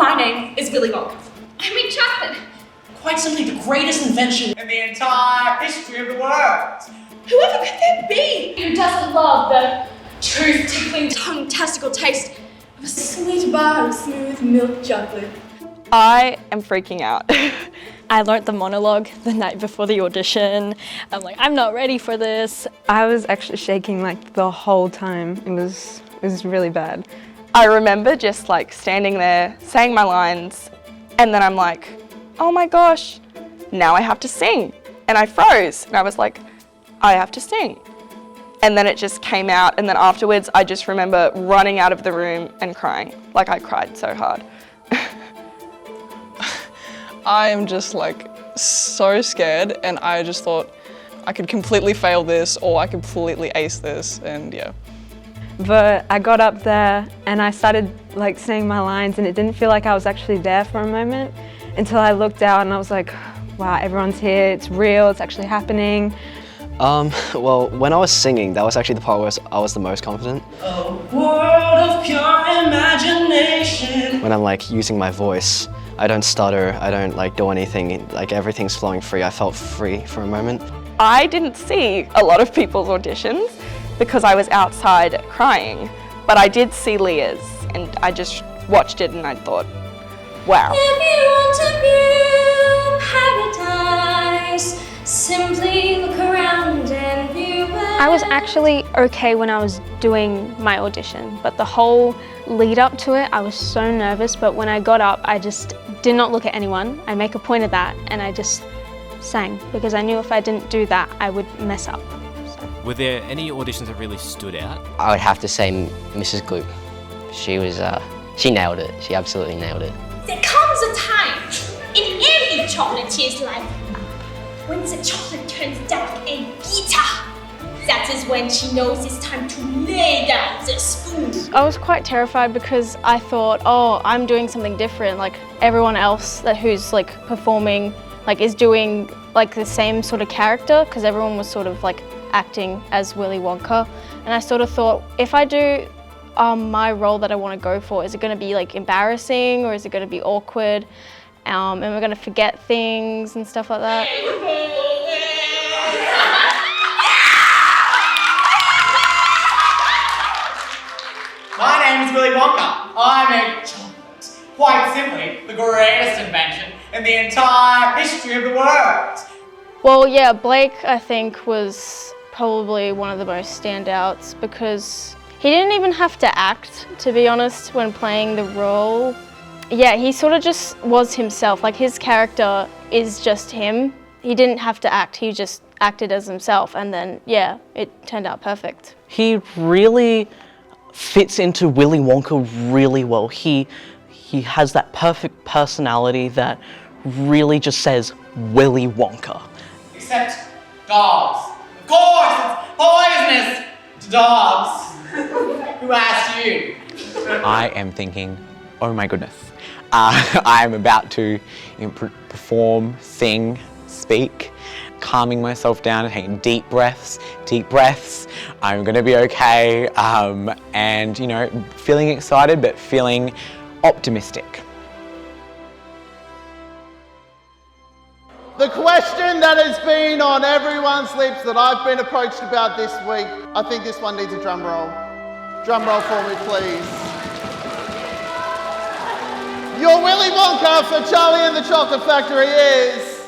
My name is Willy Wonka. I make chocolate. Quite simply the greatest invention in the entire history of the world. Whoever could that be? Who doesn't love the tooth-tickling, tongue-tastical taste of a sweet bar of smooth milk chocolate? I am freaking out. I learnt the monologue the night before the audition. I'm like, I'm not ready for this. I was actually shaking like the whole time. It was really bad. I remember just like standing there, saying my lines, and then I'm like, oh my gosh, now I have to sing. And I froze, and I was like, I have to sing. And then it just came out, and then afterwards I just remember running out of the room and crying. Like I cried so hard. I am just like so scared, and I just thought I could completely fail this or I could completely ace this, and yeah. But I got up there and I started like saying my lines, and it didn't feel like I was actually there for a moment until I looked out and I was like, wow, everyone's here, it's real, it's actually happening. Well, when I was singing, that was actually the part where I was the most confident. A world of pure imagination. When I'm like using my voice, I don't stutter, I don't like do anything, like everything's flowing free. I felt free for a moment. I didn't see a lot of people's auditions because I was outside crying, but I did see Leah's, and I just watched it and I thought, wow. If you want to view paradise, simply look around and view it. I was actually okay when I was doing my audition, but the whole lead up to it, I was so nervous, but when I got up, I just did not look at anyone. I make a point of that, and I just sang, because I knew if I didn't do that, I would mess up. Were there any auditions that really stood out? I would have to say Mrs. Gloop. She nailed it. She absolutely nailed it. There comes a time in any chocolatier's life when the chocolate turns dark and bitter. That is when she knows it's time to lay down the spoon. I was quite terrified because I thought, oh, I'm doing something different. Like everyone else who's like performing like is doing like the same sort of character, because everyone was sort of like acting as Willy Wonka. And I sort of thought, if I do my role that I want to go for, is it going to be like embarrassing or is it going to be awkward? And we're going to forget things and stuff like that. My name is Willy Wonka. I make chocolate. Quite simply, the greatest invention in the entire history of the world. Well, yeah, Blake, I think, was probably one of the most standouts because he didn't even have to act, to be honest, when playing the role. Yeah, he sort of just was himself. Like, his character is just him. He didn't have to act, he just acted as himself, and then, yeah, it turned out perfect. He really fits into Willy Wonka really well. He has that perfect personality that really just says Willy Wonka. Except dogs. Of course, it's poisonous to dogs. Who asked you? I am thinking, oh my goodness. I am about to perform, sing, speak, calming myself down and taking deep breaths. I'm gonna be okay. And you know, feeling excited, but feeling optimistic. The question that has been on everyone's lips that I've been approached about this week, I think this one needs a drum roll. Drum roll for me, please. Your Willy Wonka for Charlie and the Chocolate Factory is...